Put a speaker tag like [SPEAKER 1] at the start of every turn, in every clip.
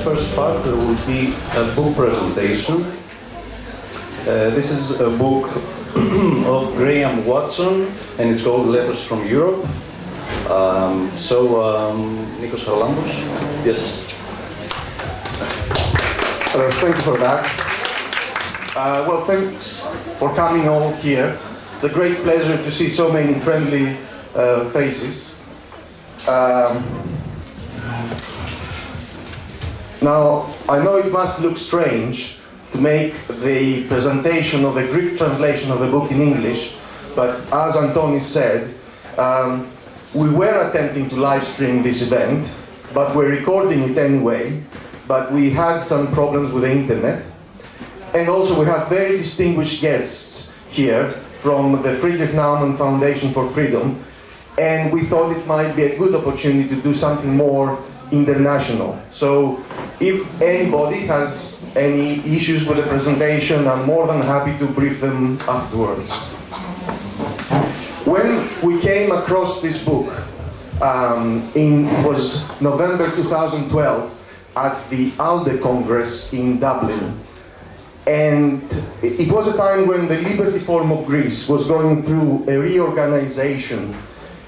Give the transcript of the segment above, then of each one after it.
[SPEAKER 1] first part there will be a book presentation. This is a book of Graham Watson, and it's called Letters from Europe. Nikos Χαραλάμπους, yes.
[SPEAKER 2] Thank you for that. Well, thanks for coming all here. It's a great pleasure to see so many friendly faces. Now, I know it must look strange to make the presentation of a Greek translation of the book in English, but as Antonis said, we were attempting to live stream this event, but we're recording it anyway, but we had some problems with the internet. And also we have very distinguished guests here from the Fríndrikhs Naaman Foundation for Freedom, and we thought it might be a good opportunity to do something more international. So if anybody has any issues with the presentation, I'm more than happy to brief them afterwards. When we came across this book, it was November 2012 at the ALDE Congress in Dublin. And it was a time when the Liberty Forum of Greece was going through a reorganization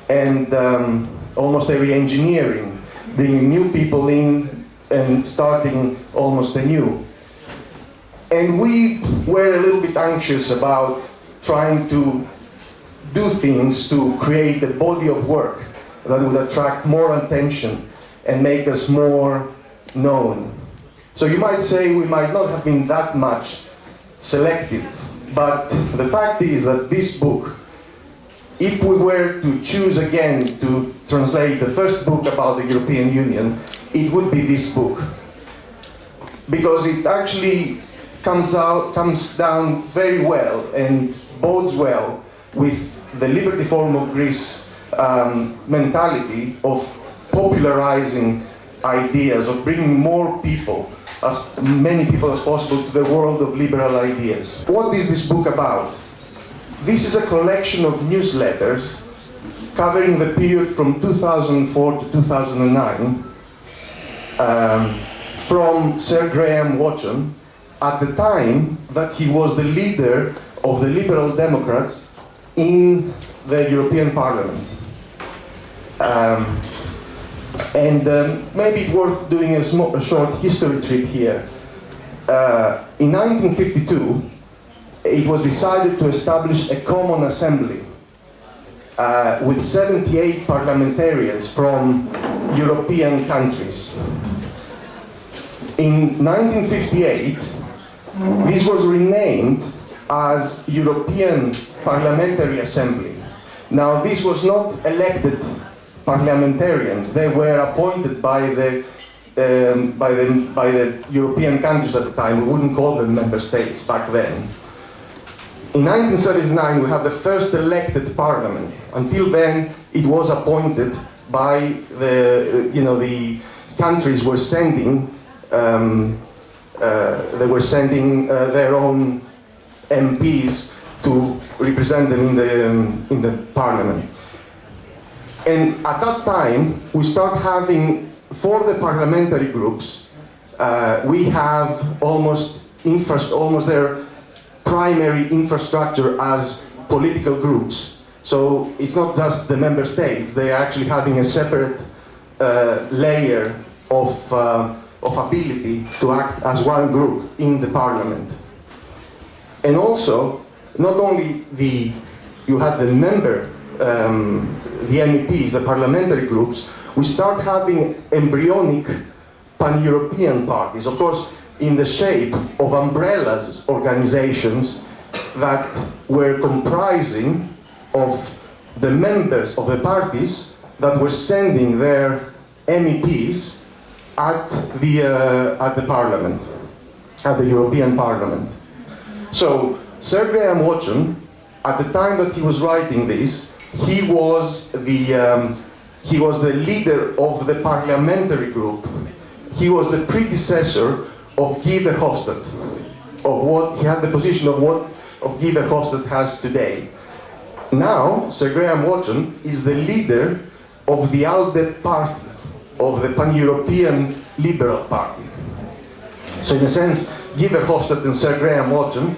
[SPEAKER 2] and almost a re-engineering, bringing new people in and starting almost anew. And we were a little bit anxious about trying to do things to create a body of work that would attract more attention and make us more known. So you might say we might not have been that much selective, but the fact is that this book, if we were to choose again to translate the first book about the European Union, it would be this book. Because it actually comes down very well and bodes well with the Liberty Forum of Greece mentality of popularizing ideas, of bringing more people, as many people as possible, to the world of liberal ideas. What is this book about? This is a collection of newsletters covering the period from 2004 to 2009 from Sir Graham Watson at the time that he was the leader of the Liberal Democrats in the European Parliament. Maybe it's worth doing a short history trip here. In 1952, it was decided to establish a common assembly with 78 parliamentarians from European countries. In 1958, this was renamed as European Parliamentary Assembly. Now, this was not elected parliamentarians. They were appointed by the European countries at the time. We wouldn't call them member states back then. In 1979, we have the first elected parliament. Until then, it was appointed by the countries were sending. They were sending their own MPs to represent them in the parliament. And at that time, we start having, for the parliamentary groups, we have almost their primary infrastructure as political groups. So it's not just the member states, they are actually having a separate layer of ability to act as one group in the parliament. And also, not only you had the member, the MEPs, the parliamentary groups, we start having embryonic pan-European parties, of course, in the shape of umbrellas organizations that were comprising of the members of the parties that were sending their MEPs at the parliament, at the European Parliament. So, Sir Graham Watson, at the time that he was writing this, he was the leader of the parliamentary group. He was the predecessor of Guy Verhofstadt. He had the position of Guy Verhofstadt has today. Now, Sir Graham Watson is the leader of the ALDE party, of the Pan-European Liberal Party. So in a sense, Guy Verhofstadt and Sir Graham Watson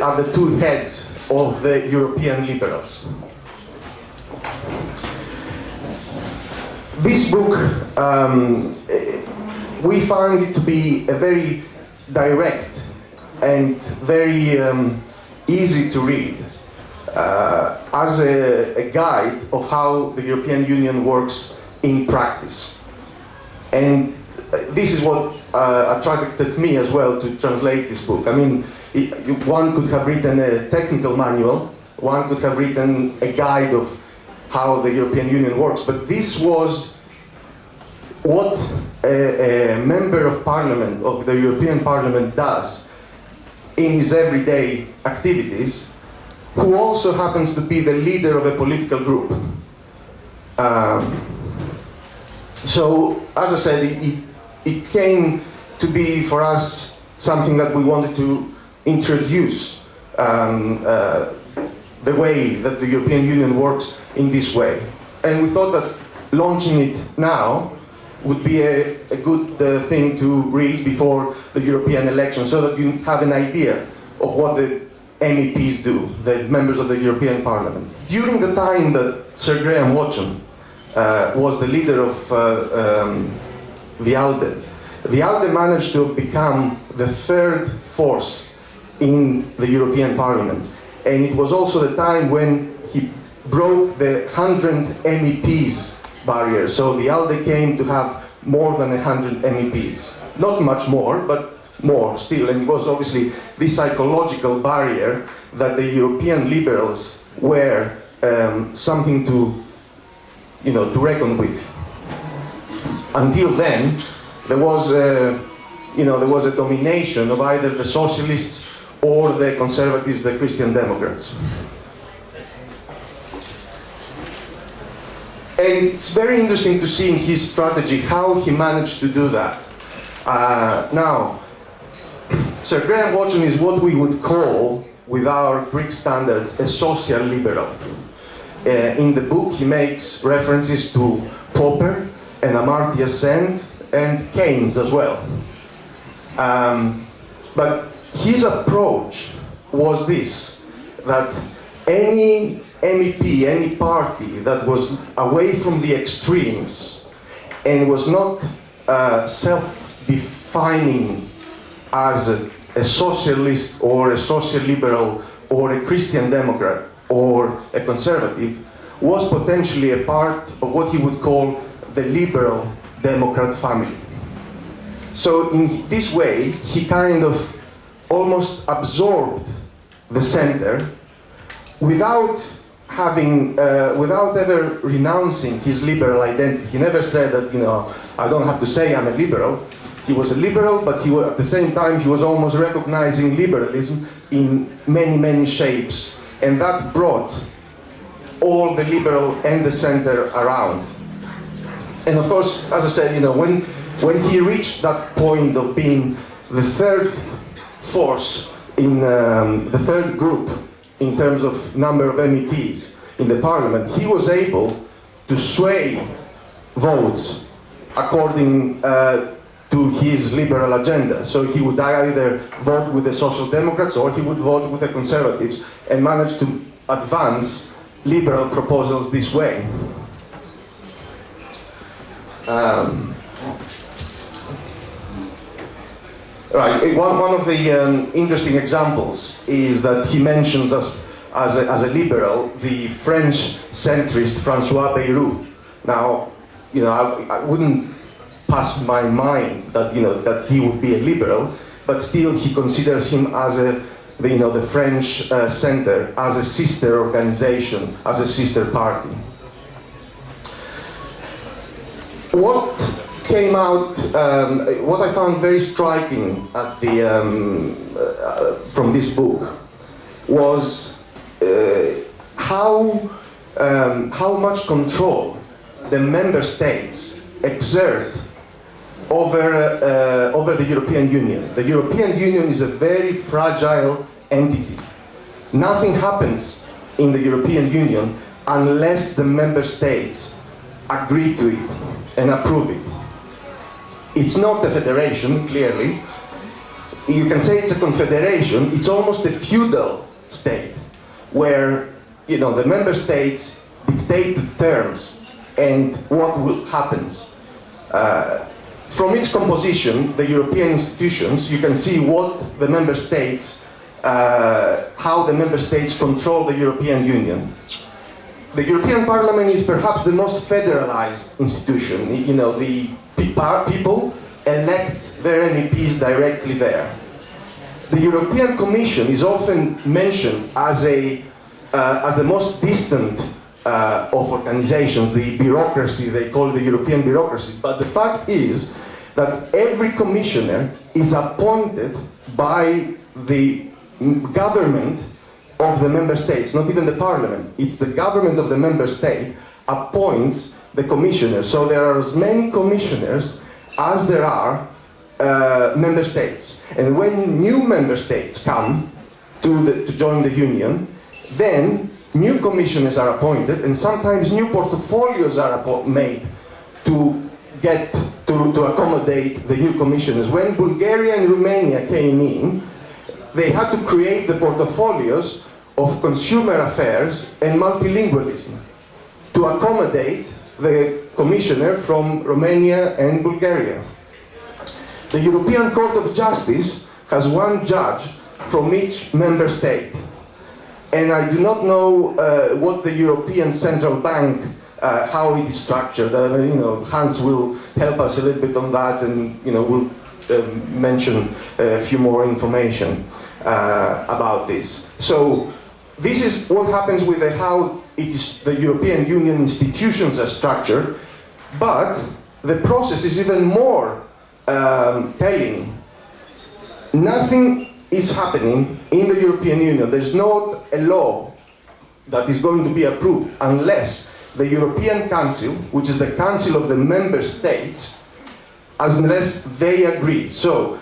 [SPEAKER 2] are the two heads of the European liberals. This book, we found it to be a very direct and very easy to read as a guide of how the European Union works in practice. And this is what attracted me as well to translate this book. I mean, one could have written a technical manual, one could have written a guide of how the European Union works, but this was what a member of Parliament, of the European Parliament, does in his everyday activities, who also happens to be the leader of a political group. So, as I said, it came to be for us something that we wanted to introduce the way that the European Union works in this way. And we thought that launching it now would be a good thing to read before the European election, so that you have an idea of what the MEPs do, the members of the European Parliament. During the time that Sir Graham Watson was the leader of the ALDE managed to become the third force in the European Parliament. And it was also the time when he broke the 100 MEPs barrier. So the ALDE came to have more than 100 MEPs. Not much more, but more still. And it was obviously this psychological barrier that the European liberals were something to reckon with. Until then, there was a domination of either the socialists or the conservatives, the Christian Democrats. And it's very interesting to see in his strategy how he managed to do that. Now, Sir Graham Watson is what we would call, with our Greek standards, a social liberal. In the book, he makes references to Popper and Amartya Sen and Keynes as well. But his approach was this, that any MEP, any party that was away from the extremes and was not self-defining as a socialist or a social liberal or a Christian Democrat or a conservative, was potentially a part of what he would call the liberal Democrat family. So in this way, he kind of almost absorbed the center without ever renouncing his liberal identity. He never said that, I don't have to say I'm a liberal. He was a liberal, but at the same time, he was almost recognizing liberalism in many, many shapes. And that brought all the liberal and the center around. And of course, as I said, when he reached that point of being the third force in the third group in terms of number of MEPs in the parliament, he was able to sway votes according to his liberal agenda. So he would either vote with the Social Democrats or he would vote with the Conservatives and manage to advance liberal proposals this way. One of the interesting examples is that he mentions as a liberal the French centrist François Bayrou. Now, I wouldn't pass my mind that that he would be a liberal, but still he considers him as the French center as a sister organization, as a sister party. What came out, what I found very striking at from this book was how much control the member states exert over the European Union. The European Union is a very fragile entity. Nothing happens in the European Union unless the member states agree to it and approve it. It's not a federation, clearly. You can say it's a confederation. It's almost a feudal state, where the member states dictate the terms and what happens. From its composition, the European institutions, you can see what the member states, how the member states control the European Union. The European Parliament is perhaps the most federalized institution. The people elect their MEPs directly there. The European Commission is often mentioned as the most distant of organizations, the bureaucracy, they call the European bureaucracy. But the fact is that every commissioner is appointed by the government of the member states, not even the parliament. It's the government of the member state appoints the commissioners. So there are as many commissioners as there are member states. And when new member states come to join the union, then new commissioners are appointed, and sometimes new portfolios are made to accommodate the new commissioners. When Bulgaria and Romania came in, they had to create the portfolios of consumer affairs and multilingualism to accommodate the commissioner from Romania and Bulgaria. The European Court of Justice has one judge from each member state. And I do not know what the European Central Bank, how it is structured. Hans will help us a little bit on that, and will mention a few more information about this. So this is what happens with how the European Union institutions are structured, but the process is even more telling. Nothing is happening in the European Union. There's not a law that is going to be approved unless the European Council, which is the Council of the Member States, unless they agree. So,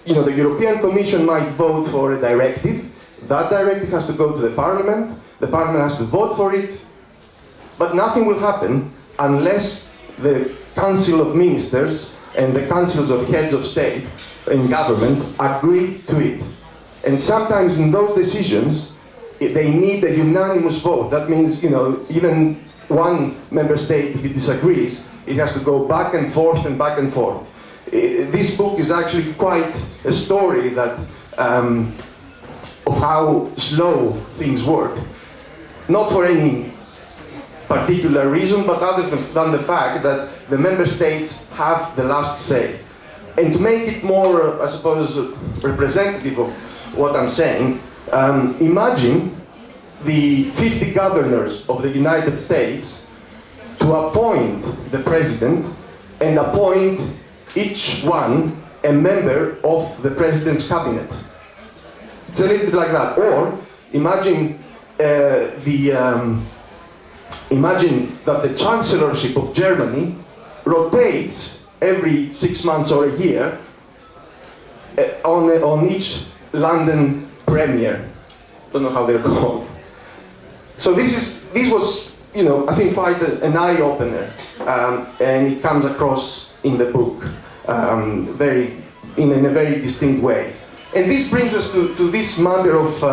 [SPEAKER 2] the European Commission might vote for a directive. That directive has to go to the Parliament has to vote for it, but nothing will happen unless the Council of Ministers and the Councils of Heads of State and Government agree to it. And sometimes in those decisions, they need a unanimous vote. That means, even one member state, if it disagrees, it has to go back and forth and back and forth. This book is actually quite a story that of how slow things work. Not for any particular reason, but other than the fact that the member states have the last say. And to make it more, I suppose, representative of what I'm saying, imagine the 50 governors of the United States to appoint the president and appoint each one a member of the president's cabinet. It's a little bit like that. Or imagine imagine that the chancellorship of Germany rotates every 6 months or a year on each London premier. Don't know how they're called. So this was, I think quite an eye-opener, and it comes across in the book in a very distinct way. And this brings us to this matter of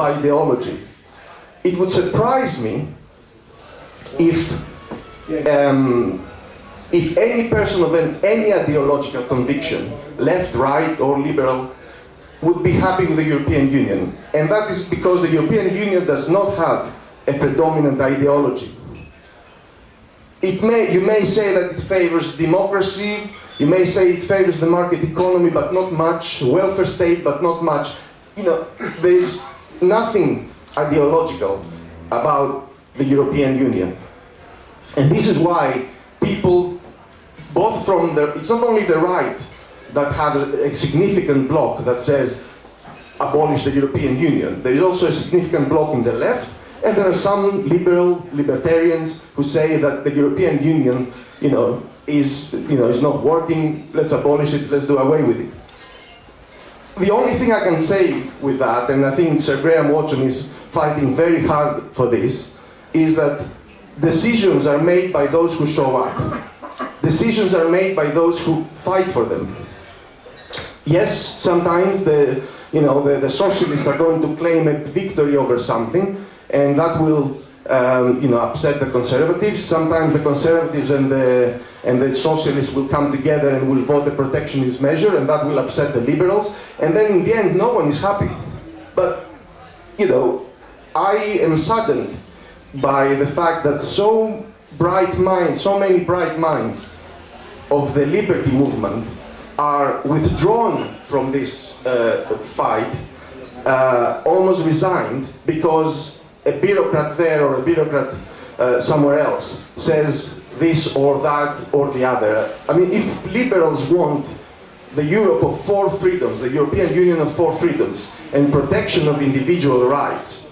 [SPEAKER 2] ideology. It would surprise me if any person of any ideological conviction, left, right, or liberal, would be happy with the European Union. And that is because the European Union does not have a predominant ideology. You may say that it favors democracy, you may say it favors the market economy, but not much, welfare state, but not much. There is nothing ideological about the European Union. And this is why people, both from it's not only the right that has a significant bloc that says abolish the European Union. There is also a significant bloc in the left, and there are some libertarians who say that the European Union, is not working. Let's abolish it. Let's do away with it. The only thing I can say with that, and I think Sir Graham Watson is fighting very hard for this, is that decisions are made by those who show up. decisions are made by those who fight for them. Yes, sometimes the socialists are going to claim a victory over something, and that will upset the conservatives. Sometimes the conservatives and the socialists will come together and will vote a protectionist measure, and that will upset the liberals. And then in the end, no one is happy. But, I am saddened by the fact that so many bright minds of the liberty movement are withdrawn from this fight, almost resigned, because a bureaucrat there or a bureaucrat somewhere else says this or that or the other. I mean, if liberals want the Europe of 4 freedoms, the European Union of 4 freedoms, and protection of individual rights,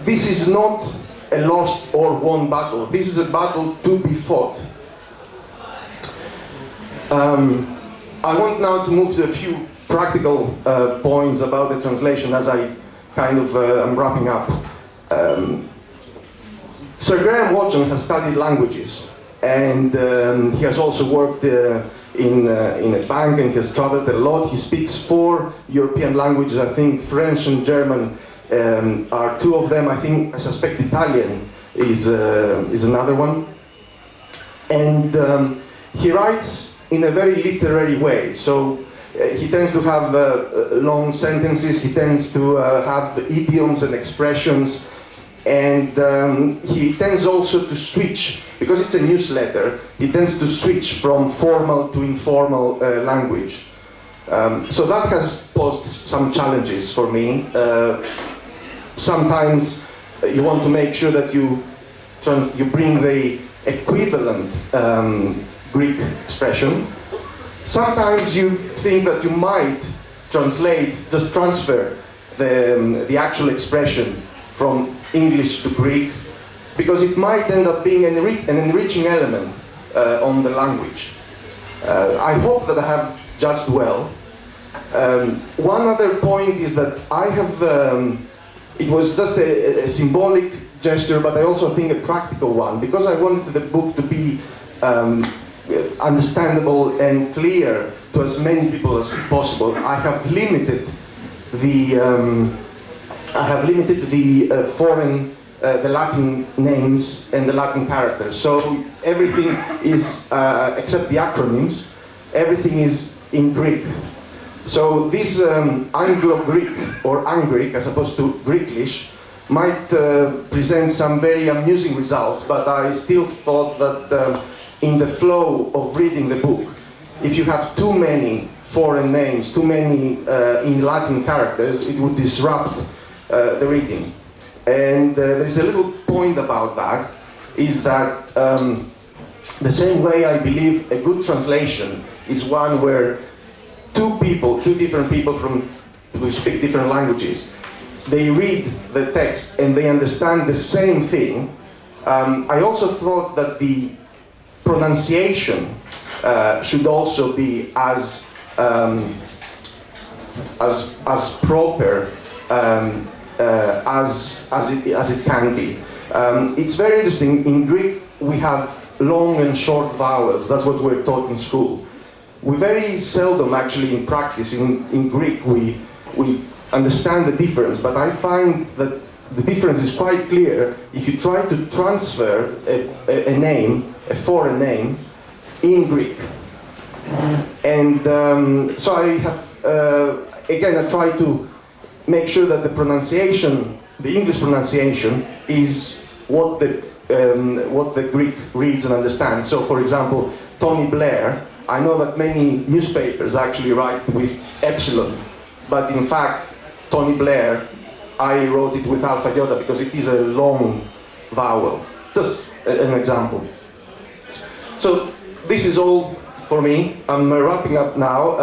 [SPEAKER 2] this is not a lost or won battle. This is a battle to be fought. I want now to move to a few practical points about the translation as I kind of am wrapping up. Sir Graham Watson has studied languages, and he has also worked in a bank, and he has traveled a lot. He speaks 4 European languages. I think French and German are 2 of them. I suspect Italian is another one. And he writes in a very literary way. So he tends to have long sentences. He tends to have idioms and expressions. And he tends also to switch, because it's a newsletter, he tends to switch from formal to informal language. So that has posed some challenges for me. Sometimes you want to make sure that you bring the equivalent Greek expression. Sometimes you think that you might transfer the actual expression from English to Greek, because it might end up being an enriching element on the language. I hope that I have judged well. One other point is that I have, it was just a symbolic gesture, but I also think a practical one, because I wanted the book to be understandable and clear to as many people as possible. I have limited the Latin names and the Latin characters. So everything is, except the acronyms, everything is in Greek. So this Anglo-Greek or Angric, as opposed to Greeklish, might present some very amusing results, but I still thought that in the flow of reading the book, if you have too many foreign names, too many in Latin characters, it would disrupt the reading. And there is a little point about that, is that the same way I believe a good translation is one where two different people who speak different languages, they read the text and they understand the same thing. I also thought that the pronunciation should also be as proper as it can be. It's very interesting. In Greek, we have long and short vowels. That's what we're taught in school. We very seldom, actually, in practice, in Greek, we understand the difference. But I find that the difference is quite clear if you try to transfer a name, a foreign name, in Greek. And so I have, again, I try to make sure that the pronunciation, the English pronunciation, is what the Greek reads and understands. So, for example, Tony Blair, I know that many newspapers actually write with epsilon, but in fact, Tony Blair, I wrote it with alpha iota because it is a long vowel. Just an example. So this is all for me. I'm wrapping up now.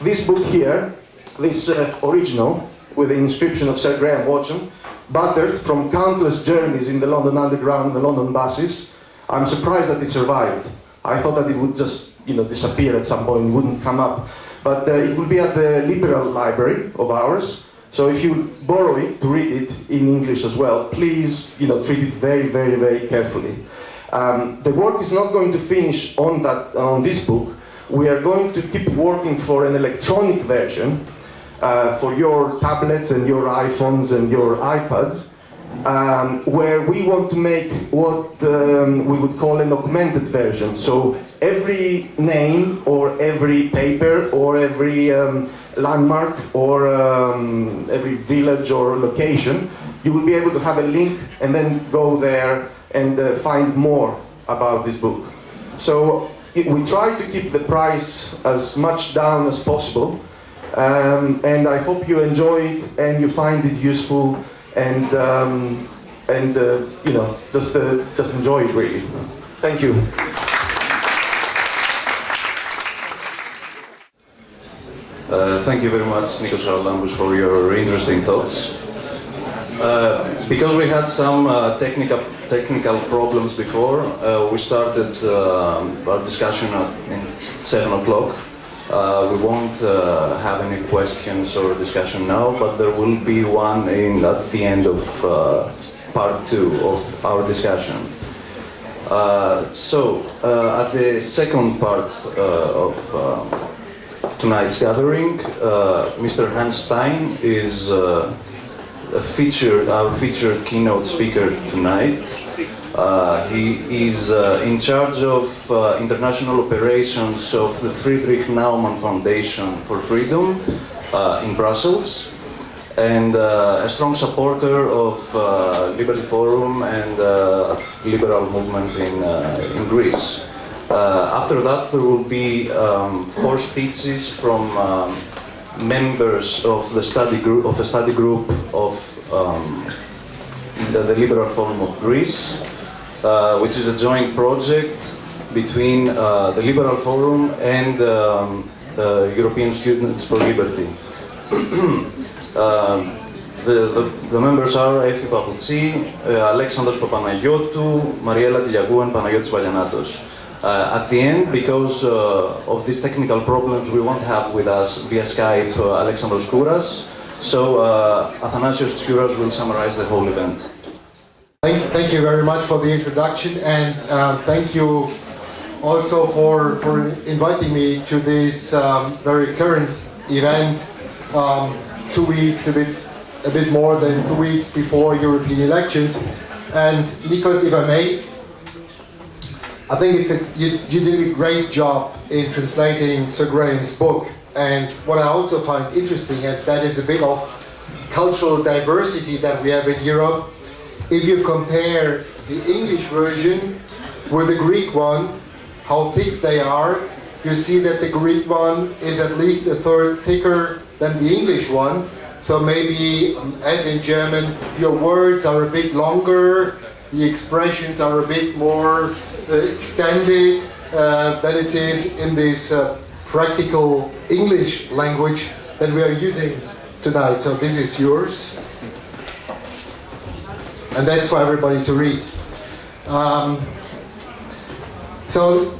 [SPEAKER 2] This book here, this original with the inscription of Sir Graham Watson, battered from countless journeys in the London Underground, the London buses. I'm surprised that it survived. I thought that it would just, disappear at some point, wouldn't come up. But it will be at the Liberal Library of ours. So if you borrow it to read it in English as well, please, treat it very, very, very carefully. The work is not going to finish on this book. We are going to keep working for an electronic version for your tablets and your iPhones and your iPads, where we want to make what we would call an augmented version. So every name or every paper or every landmark or every village or location, you will be able to have a link and then go there and find more about this book. So we try to keep the price as much down as possible, and I hope you enjoy it and you find it useful, and you know, just enjoy it really. Thank you.
[SPEAKER 1] Thank you very much, Nikos Χαραλάμπους, for your interesting thoughts. Because we had some technical problems before, we started our discussion at 7 o'clock. We won't have any questions or discussion now, but there will be one at the end of part 2 of our discussion. At the second part of tonight's gathering, Mr. Hans Stein is our featured keynote speaker tonight. He is in charge of international operations of the Fríndrichh Nάuman Foundation for Freedom in Brussels, and a strong supporter of Liberty Forum and liberal movement in Greece. After that, there will be 4 speeches from members of the study group of the Liberal Forum of Greece, which is a joint project between the Liberal Forum and European Students for Liberty. The members are Efi Papoutsi, Alexandros Papanagiotou, Mariella Tiliagou and Panagiotis Valianatos. At the end, because of these technical problems, we won't have with us via Skype Alexandros Kouras, so Athanasios Skouras will summarize the whole event.
[SPEAKER 3] Thank you very much for the introduction, and thank you also for inviting me to this very current event, 2 weeks, a bit more than 2 weeks before European elections. And Nikos, if I may, I think you did a great job in translating Sir Graham's book, and what I also find interesting, and that is a bit of cultural diversity that we have in Europe. If you compare the English version with the Greek one, how thick they are, you see that the Greek one is at least a third thicker than the English one. So maybe, as in German, your words are a bit longer, the expressions are a bit more extended than it is in this practical English language that we are using tonight. So this is yours, and that's for everybody to read. So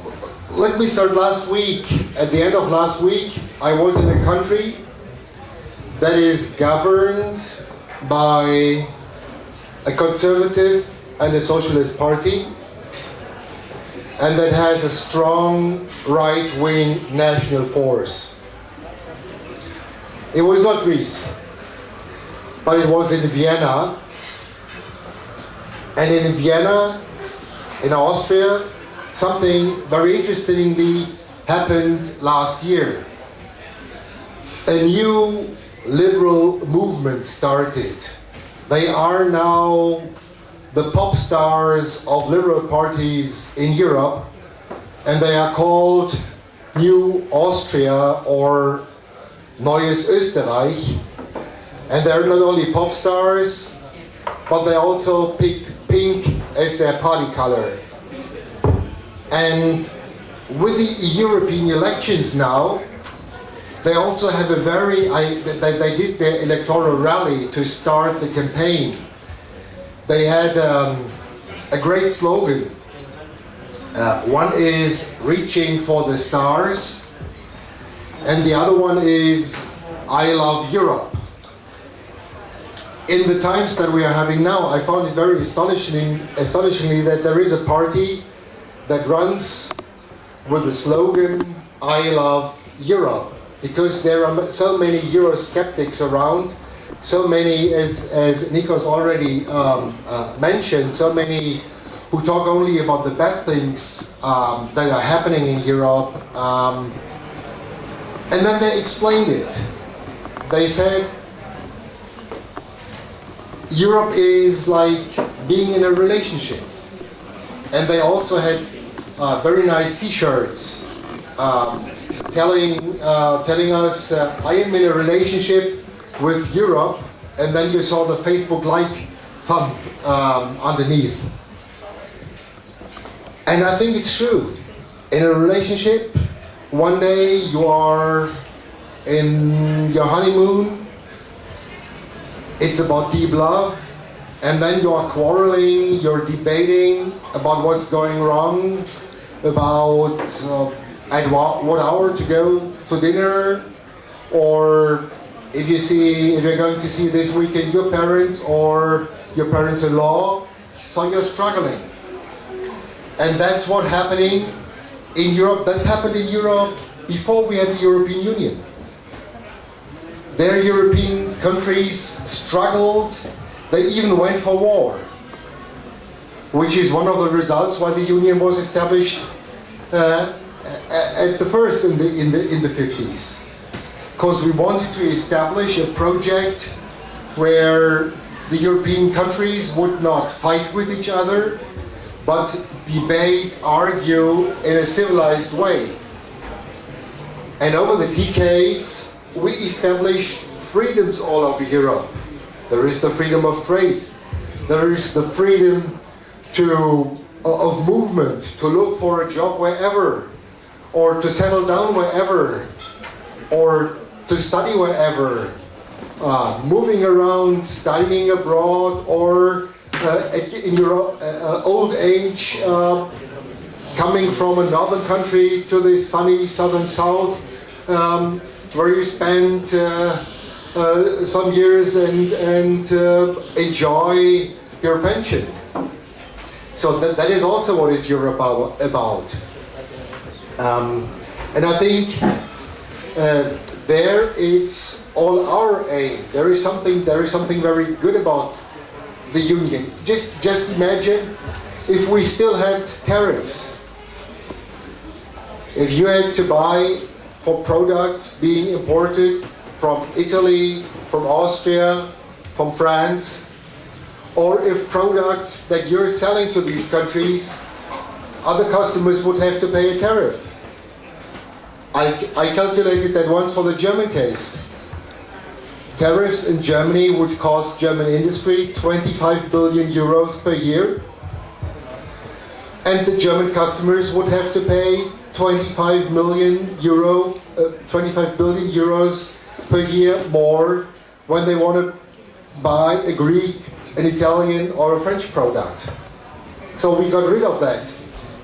[SPEAKER 3] let me start last week. At the end of last week, I was in a country that is governed by a conservative and a socialist party, and that has a strong right-wing national force. It was not Greece, but it was in Vienna. And in Vienna, in Austria, something very interestingly happened last year. A new liberal movement started. They are now the pop stars of liberal parties in Europe, and they are called New Austria or Neues Österreich. And they're not only pop stars, but they also picked pink as their party color. And with the European elections now, they also have a they did their electoral rally to start the campaign. They had a great slogan. One is reaching for the stars, and the other one is I love Europe. in the times that we are having now, I found it very astonishingly that there is a party that runs with the slogan, I love Europe, because there are so many Eurosceptics around, so many, as Nikos already mentioned, so many who talk only about the bad things that are happening in Europe. And then they explained it. They said, Europe is like being in a relationship. And they also had very nice T-shirts telling us, I am in a relationship with Europe, and then you saw the Facebook like thumb underneath. And I think it's true. In a relationship, one day you are in your honeymoon, it's about deep love, and then you are quarreling, you're debating about what's going wrong, about at what hour to go to dinner, or if you're going to see this weekend your parents or your parents-in-law, so you're struggling. And that's what's happening in Europe. That happened in Europe before we had the European Union. Their European countries struggled, they even went for war, which is one of the results why the Union was established at the first in the 50s. Because we wanted to establish a project where the European countries would not fight with each other, but debate, argue in a civilized way. And over the decades, we established freedoms all over Europe. There is the freedom of trade. There is the freedom of movement, to look for a job wherever, or to settle down wherever, or to study wherever, moving around, studying abroad, or in your old age, coming from another country to the sunny southern south, where you spend some years and enjoy your pension. So that is also what is Europe about. And I think there it's all our aim. There is something very good about the Union. Just imagine if we still had tariffs. If you had to buy for products being imported from Italy, from Austria, from France, or if products that you're selling to these countries, other customers would have to pay a tariff. I calculated that once for the German case. Tariffs in Germany would cost German industry 25 billion euros per year, and the German customers would have to pay 25 billion euros per year more when they want to buy a Greek, an Italian, or a French product. So we got rid of that,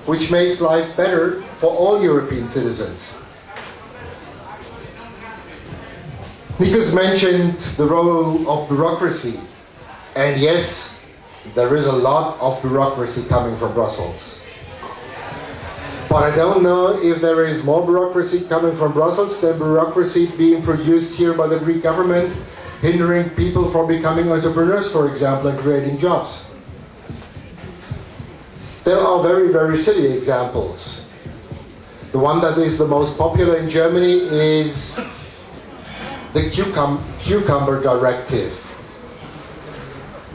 [SPEAKER 3] which makes life better for all European citizens. Nikos mentioned the role of bureaucracy, and yes, there is a lot of bureaucracy coming from Brussels. But I don't know if there is more bureaucracy coming from Brussels than bureaucracy being produced here by the Greek government, hindering people from becoming entrepreneurs, for example, and creating jobs. There are very, very silly examples. The one that is the most popular in Germany is the cucumber directive.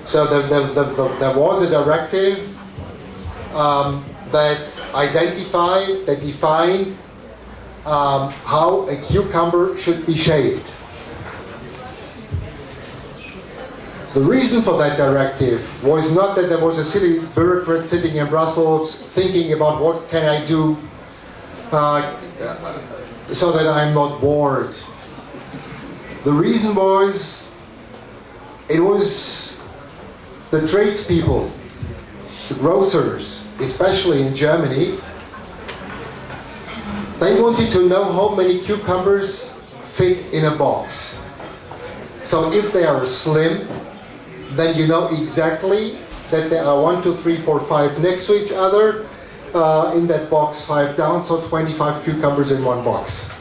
[SPEAKER 3] So there was a directive that defined how a cucumber should be shaped. The reason for that directive was not that there was a silly bureaucrat sitting in Brussels thinking about what can I do so that I'm not bored. The reason was, it was the tradespeople, the grocers, especially in Germany, they wanted to know how many cucumbers fit in a box. So if they are slim, then you know exactly that there are 1, 2, 3, 4, 5 next to each other. In that box, 5 down, so 25 cucumbers in one box.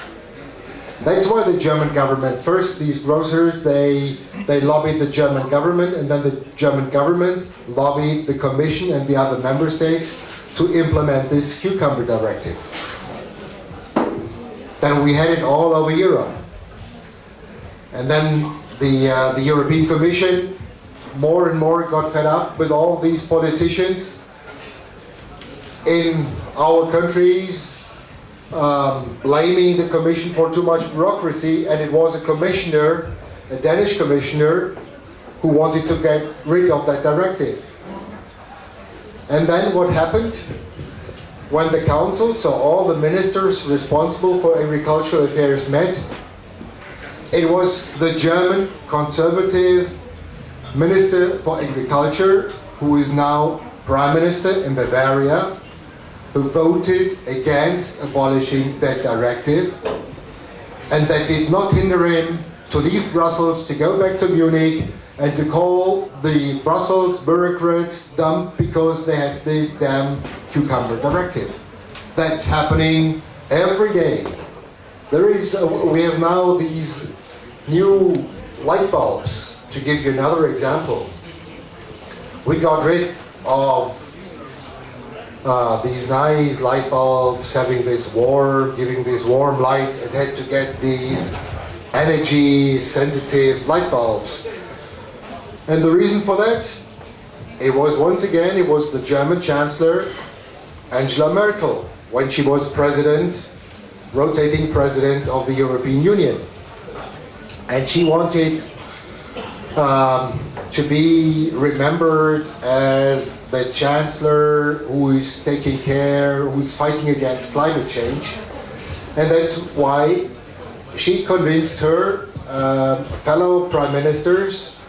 [SPEAKER 3] That's why the German government, first these grocers, they lobbied the German government, and then the German government lobbied the Commission and the other member states to implement this cucumber directive. Then we had it all over Europe. And then the European Commission more and more got fed up with all these politicians in our countries, blaming the Commission for too much bureaucracy, and it was a commissioner, a Danish commissioner, who wanted to get rid of that directive. And then what happened? When the council, so all the ministers responsible for agricultural affairs met, it was the German conservative Minister for Agriculture, who is now Prime Minister in Bavaria, who voted against abolishing that directive, and that did not hinder him to leave Brussels, to go back to Munich, and to call the Brussels bureaucrats dumb because they had this damn cucumber directive. That's happening every day. We have now these new light bulbs. To give you another example, we got rid of these nice light bulbs having giving this warm light. It had to get these energy sensitive light bulbs. And the reason for that, it was the German Chancellor Angela Merkel, when she was rotating president of the European Union. And she wanted to be remembered as the Chancellor who is who's fighting against climate change. And that's why she convinced her fellow prime ministers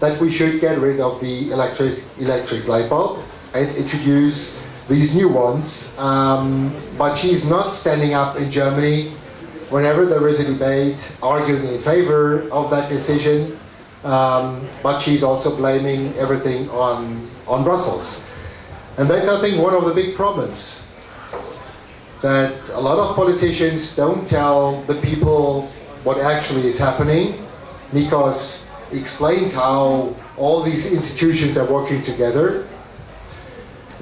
[SPEAKER 3] that we should get rid of the electric light bulb and introduce these new ones. But she's not standing up in Germany whenever there is a debate arguing in favor of that decision. But she's also blaming everything on Brussels. And that's, I think, one of the big problems. That a lot of politicians don't tell the people what actually is happening. Nikos explained how all these institutions are working together.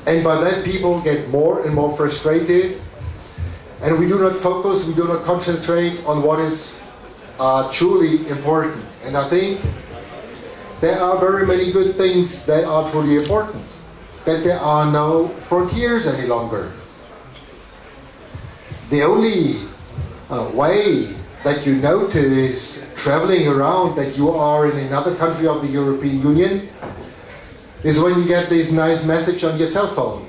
[SPEAKER 3] And by that, people get more and more frustrated. And we do not focus, we do not concentrate on what is truly important. And I think there are very many good things that are truly important. That there are no frontiers any longer. The only way that you notice traveling around that you are in another country of the European Union is when you get this nice message on your cell phone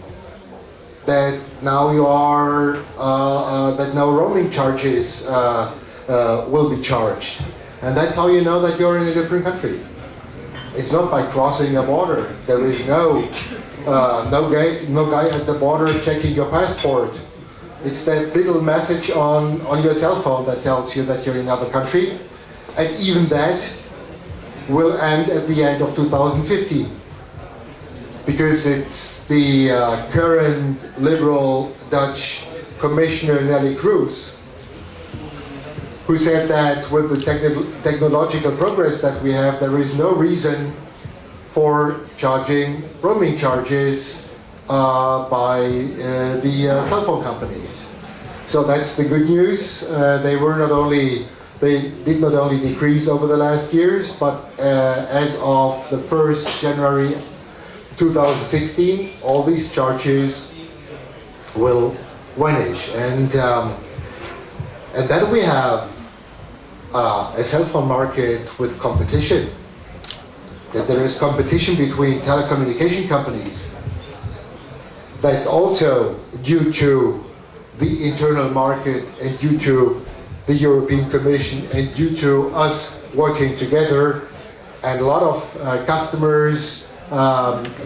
[SPEAKER 3] that now that no roaming charges will be charged. And that's how you know that you're in a different country. It's not by crossing a border. There is no guy at the border checking your passport. It's that little message on your cell phone that tells you that you're in another country. And even that will end at the end of 2015. Because it's the current liberal Dutch Commissioner Nelly Kroes who said that with the technological progress that we have, there is no reason for charging roaming charges by the cell phone companies. So that's the good news. They did not only decrease over the last years, but as of the 1st January 2016, all these charges will vanish. And then we have a cell phone market with competition. That there is competition between telecommunication companies. That's also due to the internal market and due to the European Commission and due to us working together. And a lot of customers,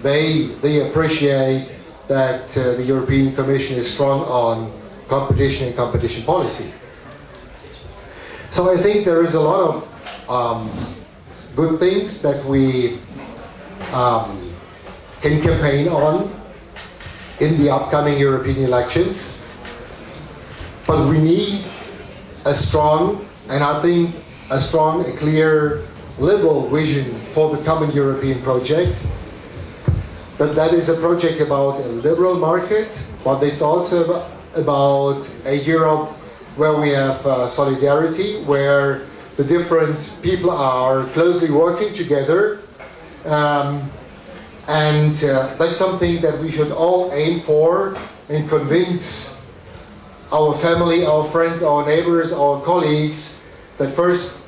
[SPEAKER 3] they appreciate that the European Commission is strong on competition and competition policy. So I think there is a lot of good things that we can campaign on in the upcoming European elections. But we need a strong, and I think a strong, a clear liberal vision for the common European project. That is a project about a liberal market, but it's also about a Europe where we have solidarity, where the different people are closely working together. And that's something that we should all aim for and convince our family, our friends, our neighbors, our colleagues that first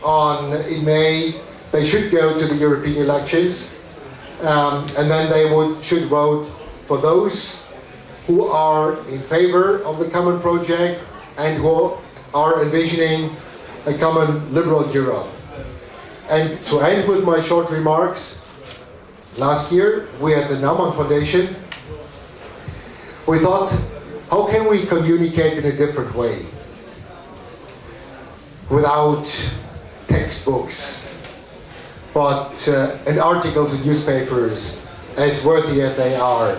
[SPEAKER 3] in May they should go to the European elections, and then they should vote for those who are in favor of the common project and who are envisioning a common liberal Europe. And to end with my short remarks, last year we at the Naaman Foundation, we thought, how can we communicate in a different way? Without textbooks, but and articles in newspapers, as worthy as they are.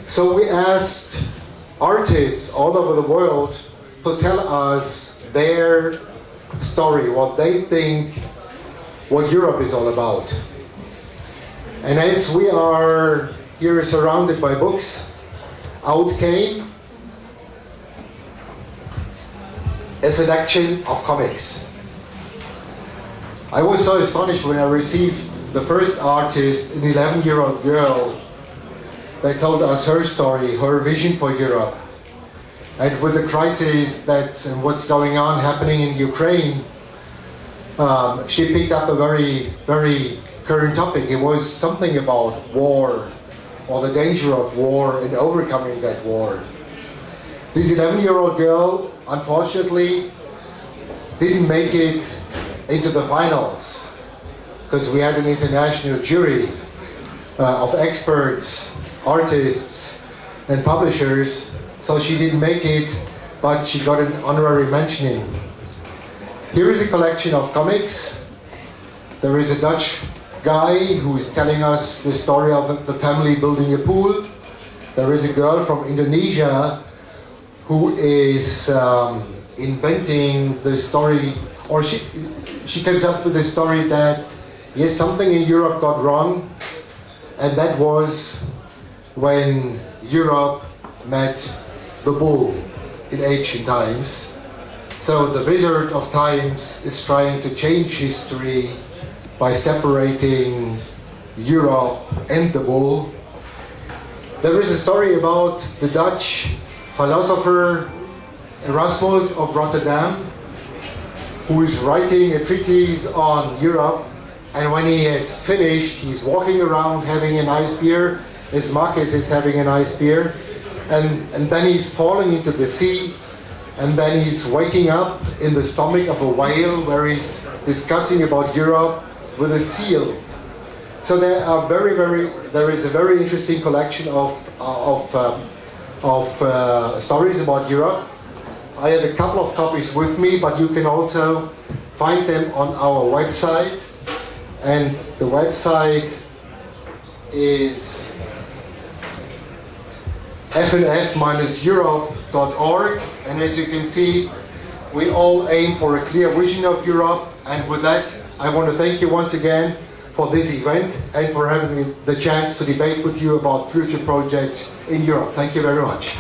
[SPEAKER 3] So we asked artists all over the world to tell us their story, what they think, what Europe is all about. And as we are here surrounded by books, out came a selection of comics. I was so astonished when I received the first artist, an 11-year-old girl, that told us her story, her vision for Europe. And with the crisis and what's going on happening in Ukraine, she picked up a very, very current topic. It was something about war, or the danger of war and overcoming that war. This 11-year-old girl, unfortunately, didn't make it into the finals, because we had an international jury of experts, artists, and publishers, so she didn't make it, but she got an honorary mentioning. Here is a collection of comics. There is a Dutch guy who is telling us the story of the family building a pool. There is a girl from Indonesia who is inventing the story, or she comes up with the story that, yes, something in Europe got wrong, and that was when Europe met the bull in ancient times. So the wizard of times is trying to change history by separating Europe and the bull. There is a story about the Dutch philosopher Erasmus of Rotterdam, who is writing a treatise on Europe, and when he has finished, he's walking around having a nice beer, as Marcus is having a nice beer, and then he's falling into the sea, and then he's waking up in the stomach of a whale where he's discussing about Europe with a seal. So there is a very interesting collection of stories about Europe. I have a couple of copies with me, but you can also find them on our website, and the website is fnf-europe.org, and as you can see, we all aim for a clear vision of Europe. And with that, I want to thank you once again for this event and for having the chance to debate with you about future projects in Europe. Thank you very much.